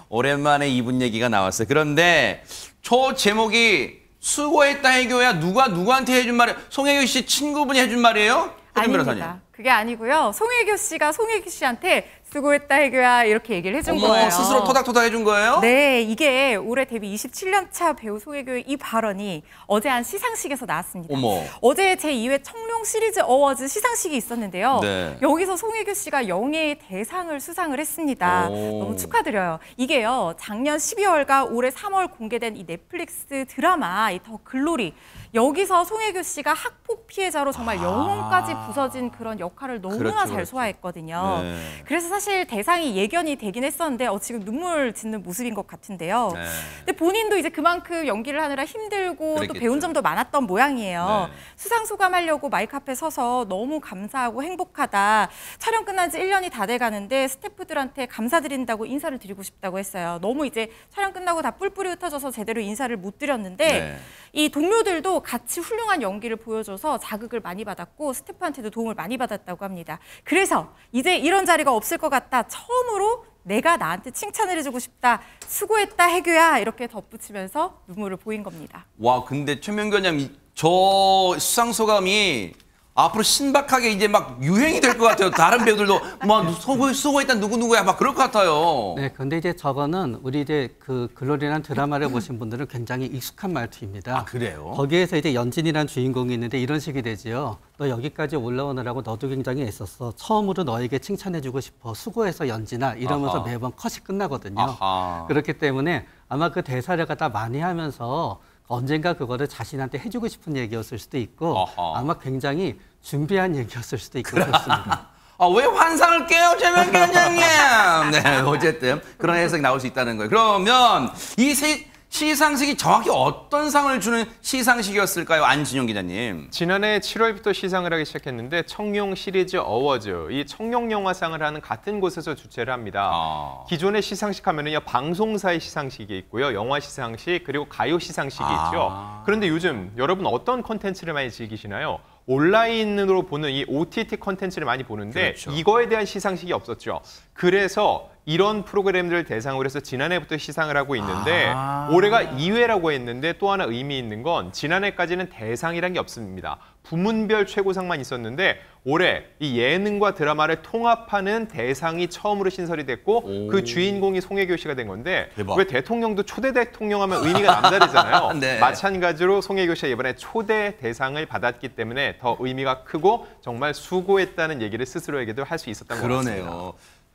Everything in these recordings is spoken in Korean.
오랜만에 이분 얘기가 나왔어요. 그런데 저 제목이 수고했다 해교야. 누가 누구한테 해준 말이에요? 송혜교 씨 친구분이 해준 말이에요? 아닙니다. 그게 아니고요. 송혜교 씨가 송혜교 씨한테 수고했다 해교야 이렇게 얘기를 해준 거예요. 스스로 토닥토닥 해준 거예요? 네, 이게 올해 데뷔 27년 차 배우 송혜교의 이 발언이 어제 한 시상식에서 나왔습니다. 어제 제2회 청룡 시리즈 어워즈 시상식이 있었는데요. 네. 여기서 송혜교 씨가 영예의 대상을 수상을 했습니다. 너무 축하드려요. 이게요, 작년 12월과 올해 3월 공개된 이 넷플릭스 드라마 이 더 글로리, 여기서 송혜교 씨가 학폭 피해자로 정말 영혼까지 부서진 그런 역할을 너무나 잘 소화했거든요. 네. 그래서 사실 대상이 예견이 되긴 했었는데 지금 눈물 짓는 모습인 것 같은데요. 네. 근데 본인도 이제 그만큼 연기를 하느라 힘들고 그랬겠죠. 또 배운 점도 많았던 모양이에요. 네. 수상 소감하려고 마이크 앞에 서서 너무 감사하고 행복하다. 촬영 끝난 지 1년이 다 돼가는데 스태프들한테 감사드린다고 인사를 드리고 싶다고 했어요. 너무 이제 촬영 끝나고 다 뿔뿔이 흩어져서 제대로 인사를 못 드렸는데 네. 이 동료들도 같이 훌륭한 연기를 보여줘서 자극을 많이 받았고 스태프한테도 도움을 많이 받았다고 합니다. 그래서 이제 이런 자리가 없을 것 같다. 처음으로 내가 나한테 칭찬을 해주고 싶다. 수고했다 해교야. 이렇게 덧붙이면서 눈물을 보인 겁니다. 와, 근데 최명규 원장님, 저 수상 소감이 앞으로 신박하게 이제 막 유행이 될 것 같아요. 다른 배우들도 막 수고했다 누구누구야 막 그럴 것 같아요. 네, 근데 이제 저거는 우리 이제 그 글로리라는 드라마를 보신 분들은 굉장히 익숙한 말투입니다. 아, 그래요? 거기에서 이제 연진이라는 주인공이 있는데 이런 식이 되지요. 너 여기까지 올라오느라고 너도 굉장히 애썼어. 처음으로 너에게 칭찬해주고 싶어. 수고해서 연진아. 이러면서 아하. 매번 컷이 끝나거든요. 아하. 그렇기 때문에 아마 그 대사를 갖다 많이 하면서 언젠가 그거를 자신한테 해주고 싶은 얘기였을 수도 있고 아하. 아마 굉장히 준비한 얘기였을 수도 있고 그렇습니다. 왜 환상을 깨요, 최명규 원장님? 네, 어쨌든 그런 해석이 나올 수 있다는 거예요. 그러면 이 시상식이 정확히 어떤 상을 주는 시상식이었을까요, 안진용 기자님? 지난해 7월부터 시상을 하기 시작했는데 청룡 시리즈 어워즈, 이 청룡 영화상을 하는 같은 곳에서 주최를 합니다. 기존의 시상식 하면은요, 방송사의 시상식이 있고요, 영화 시상식 그리고 가요 시상식이 있죠. 그런데 요즘 여러분 어떤 콘텐츠를 많이 즐기시나요? 온라인으로 보는 이 OTT 콘텐츠를 많이 보는데 그렇죠. 이거에 대한 시상식이 없었죠. 그래서 이런 프로그램들을 대상으로 해서 지난해부터 시상을 하고 있는데 올해가 2회라고 했는데 또 하나 의미 있는 건 지난해까지는 대상이란 게 없습니다. 부문별 최고상만 있었는데 올해 이 예능과 드라마를 통합하는 대상이 처음으로 신설이 됐고 그 주인공이 송혜교 씨가 된 건데 대박. 왜 대통령도 초대 대통령 하면 의미가 남다르잖아요. 네. 마찬가지로 송혜교 씨가 이번에 초대 대상을 받았기 때문에 더 의미가 크고 정말 수고했다는 얘기를 스스로에게도 할 수 있었던 것 같습니다. 그러네요.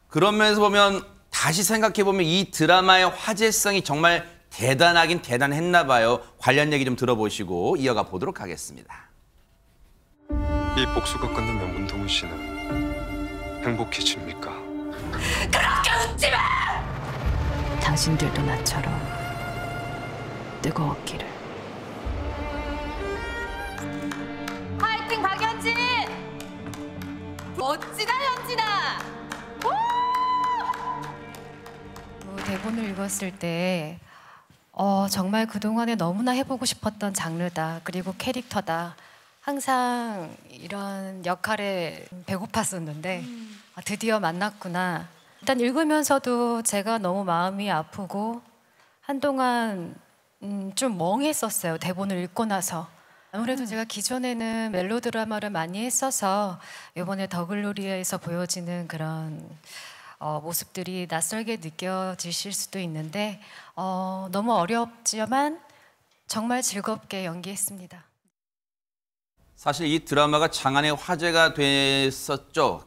그런 면에서 보면 다시 생각해보면 이 드라마의 화제성이 정말 대단하긴 대단했나 봐요. 관련 얘기 좀 들어보시고 이어가 보도록 하겠습니다. 이 복수가 끝나면 문동훈 씨는 행복해집니까? 그렇게 웃지 마! 당신들도 나처럼 뜨거웠기를. 파이팅 박연진! 멋지다 현진아! 대본을 읽었을 때 정말 그동안에 너무나 해보고 싶었던 장르다. 그리고 캐릭터다. 항상 이런 역할에 배고팠었는데 드디어 만났구나. 일단 읽으면서도 제가 너무 마음이 아프고 한동안 좀 멍했었어요. 대본을 읽고 나서. 아무래도 제가 기존에는 멜로드라마를 많이 했어서 이번에 더글로리에서 보여지는 그런 모습들이 낯설게 느껴지실 수도 있는데 너무 어렵지만 정말 즐겁게 연기했습니다. 사실 이 드라마가 장안의 화제가 됐었죠.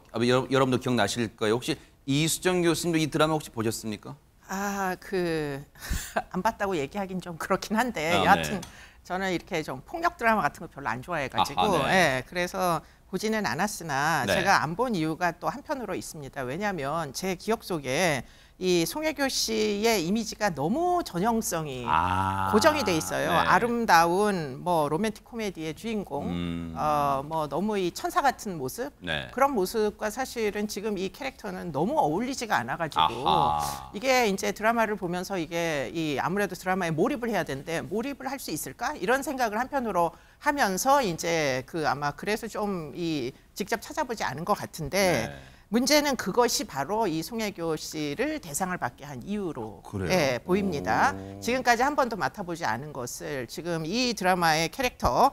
여러분도 기억나실 거예요. 혹시 이수정 교수님도 이 드라마 혹시 보셨습니까? 안 봤다고 얘기하긴 좀 그렇긴 한데 네. 여하튼 저는 이렇게 좀 폭력 드라마 같은 거 별로 안 좋아해가지고 네. 예, 그래서 보지는 않았으나 네. 제가 안 본 이유가 또 한편으로 있습니다. 왜냐하면 제 기억 속에 이 송혜교 씨의 이미지가 너무 전형성이 고정이 돼 있어요. 네. 아름다운 뭐 로맨틱 코미디의 주인공, 뭐 너무 이 천사 같은 모습 네. 그런 모습과 사실은 지금 이 캐릭터는 너무 어울리지가 않아가지고 아하. 이게 이제 드라마를 보면서 이게 이 아무래도 드라마에 몰입을 해야 되는데 몰입을 할 수 있을까 이런 생각을 한편으로 하면서 이제 아마 그래서 좀 이 직접 찾아보지 않은 것 같은데. 네. 문제는 그것이 바로 이 송혜교 씨를 대상을 받게 한 이유로 예, 보입니다. 지금까지 한 번도 맡아보지 않은 것을 지금 이 드라마의 캐릭터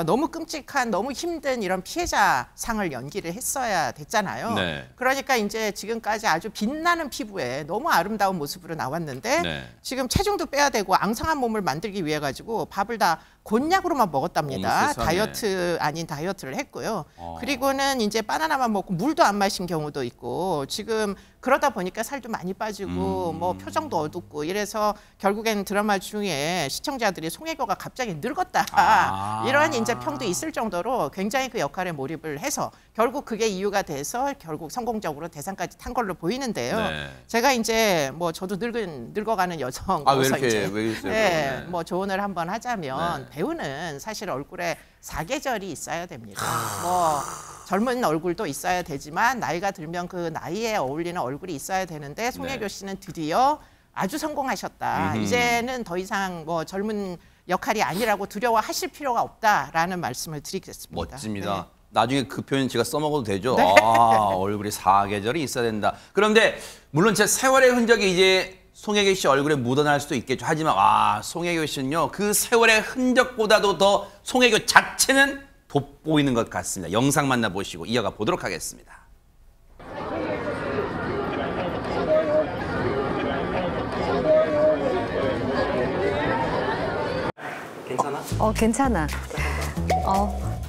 너무 끔찍한 너무 힘든 이런 피해자 상을 연기를 했어야 됐잖아요. 네. 그러니까 이제 지금까지 아주 빛나는 피부에 너무 아름다운 모습으로 나왔는데 네. 지금 체중도 빼야 되고 앙상한 몸을 만들기 위해 가지고 밥을 다 곤약으로만 먹었답니다. 어머, 세상에. 다이어트 아닌 다이어트를 했고요. 그리고는 이제 바나나만 먹고 물도 안 마신 경우도 있고 지금 그러다 보니까 살도 많이 빠지고 뭐 표정도 어둡고 이래서 결국엔 드라마 중에 시청자들이 송혜교가 갑자기 늙었다 이런 이제 평도 있을 정도로 굉장히 그 역할에 몰입을 해서 결국 그게 이유가 돼서 결국 성공적으로 대상까지 탄 걸로 보이는데요. 네. 제가 이제 뭐 저도 늙어가는 여성으로서 왜 이제 이러세요? 네, 뭐 조언을 한번 하자면 네. 배우는 사실 얼굴에 사계절이 있어야 됩니다. 뭐 젊은 얼굴도 있어야 되지만 나이가 들면 그 나이에 어울리는 얼굴이 있어야 되는데 송혜교 씨는 드디어 아주 성공하셨다. 이제는 더 이상 뭐 젊은 역할이 아니라고 두려워하실 필요가 없다라는 말씀을 드리겠습니다. 멋집니다. 네. 나중에 그 표현 제가 써먹어도 되죠? 네. 얼굴이 사계절이 있어야 된다. 그런데 물론 제 세월의 흔적이 이제 송혜교 씨 얼굴에 묻어날 수도 있겠죠. 하지만 송혜교 씨는요. 그 세월의 흔적보다도 더 송혜교 자체는 돋보이는 것 같습니다. 영상 만나보시고 이어가 보도록 하겠습니다. 괜찮아? 괜찮아.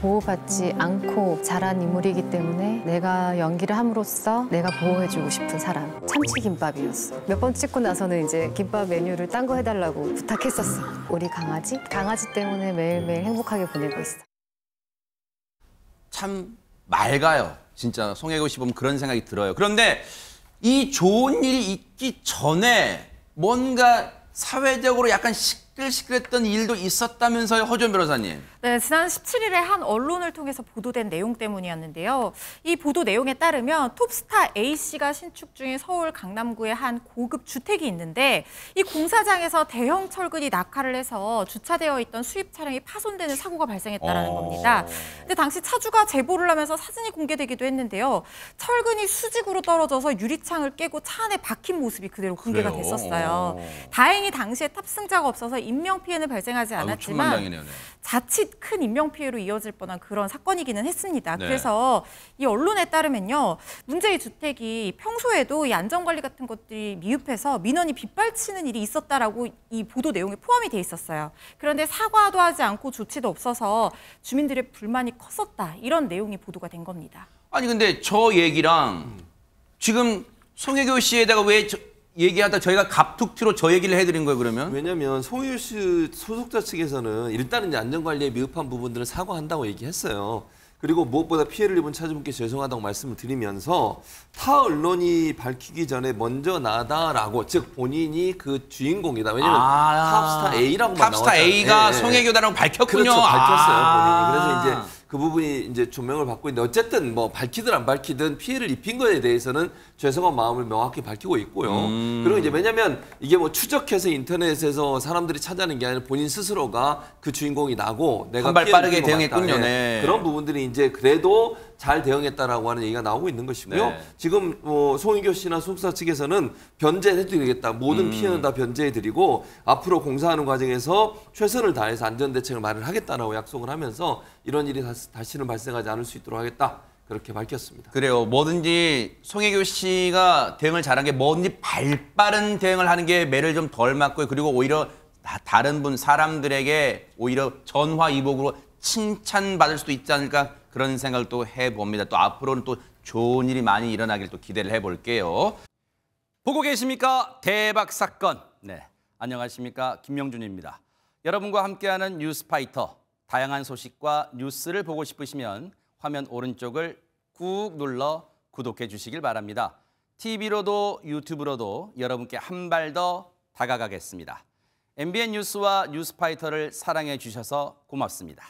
보호받지 않고 자란 인물이기 때문에 내가 연기를 함으로써 내가 보호해주고 싶은 사람. 참치김밥이었어. 몇 번 찍고 나서는 이제 김밥 메뉴를 딴 거 해달라고 부탁했었어. 우리 강아지? 강아지 때문에 매일매일 행복하게 보내고 있어. 참 맑아요. 진짜 송혜교 씨 보면 그런 생각이 들어요. 그런데 이 좋은 일이 있기 전에 뭔가 사회적으로 약간 시끌시끌했던 일도 있었다면서요, 허준 변호사님. 네, 지난 17일에 한 언론을 통해서 보도된 내용 때문이었는데요. 이 보도 내용에 따르면 톱스타 A씨가 신축 중인 서울 강남구의 한 고급 주택이 있는데 이 공사장에서 대형 철근이 낙하를 해서 주차되어 있던 수입 차량이 파손되는 사고가 발생했다는 겁니다. 근데 당시 차주가 제보를 하면서 사진이 공개되기도 했는데요. 철근이 수직으로 떨어져서 유리창을 깨고 차 안에 박힌 모습이 그대로 공개가 그래요? 됐었어요. 다행히 당시에 탑승자가 없어서 인명피해는 발생하지 않았지만 천만다행이네요. 네. 자칫 큰 인명피해로 이어질 뻔한 그런 사건이기는 했습니다. 네. 그래서 이 언론에 따르면요. 문제의 주택이 평소에도 이 안전관리 같은 것들이 미흡해서 민원이 빗발치는 일이 있었다라고 이 보도 내용에 포함이 돼 있었어요. 그런데 사과도 하지 않고 조치도 없어서 주민들의 불만이 컸었다. 이런 내용이 보도가 된 겁니다. 아니 근데 저 얘기랑 지금 송혜교 씨에다가 왜 얘기하다 저희가 갑툭튀로 저 얘기를 해드린 거예요, 그러면? 왜냐면 송혜교 씨 소속자 측에서는 일단은 이제 안전관리에 미흡한 부분들은 사과한다고 얘기했어요. 그리고 무엇보다 피해를 입은 차주분께 죄송하다고 말씀을 드리면서 타 언론이 밝히기 전에 먼저 나다라고, 즉 본인이 그 주인공이다. 왜냐면 탑스타 A라고만 나왔잖아요. 탑스타 A가 예, 예. 송혜교다라고 밝혔군요. 그렇죠, 밝혔어요, 본인이. 그래서 이제 그 부분이 이제 조명을 받고 있는데 어쨌든 뭐 밝히든 안 밝히든 피해를 입힌 거에 대해서는 죄송한 마음을 명확히 밝히고 있고요. 그리고 이제 왜냐면 이게 뭐 추적해서 인터넷에서 사람들이 찾아내는 게 아니라 본인 스스로가 그 주인공이 나고 내가 한 발 빠르게 입힌 것 같다. 대응했군요. 예. 네. 그런 부분들이 이제 그래도 잘 대응했다라고 하는 얘기가 나오고 있는 것이고요. 네. 지금 송혜교 씨나 소속사 측에서는 변제해드리겠다. 모든 피해는 다 변제해드리고 앞으로 공사하는 과정에서 최선을 다해서 안전대책을 마련하겠다라고 약속을 하면서 이런 일이 다시는 발생하지 않을 수 있도록 하겠다. 그렇게 밝혔습니다. 그래요. 뭐든지 송혜교 씨가 대응을 잘한 게 뭐든지 발빠른 대응을 하는 게 매를 좀 덜 맞고요. 그리고 오히려 다른 사람들에게 오히려 전화위복으로 칭찬받을 수도 있지 않을까 그런 생각을 또 해봅니다. 또 앞으로는 또 좋은 일이 많이 일어나길 또 기대를 해볼게요. 보고 계십니까? 대박 사건. 네, 안녕하십니까? 김명준입니다. 여러분과 함께하는 뉴스파이터. 다양한 소식과 뉴스를 보고 싶으시면 화면 오른쪽을 꾹 눌러 구독해 주시길 바랍니다. TV로도 유튜브로도 여러분께 한 발 더 다가가겠습니다. MBN 뉴스와 뉴스파이터를 사랑해 주셔서 고맙습니다.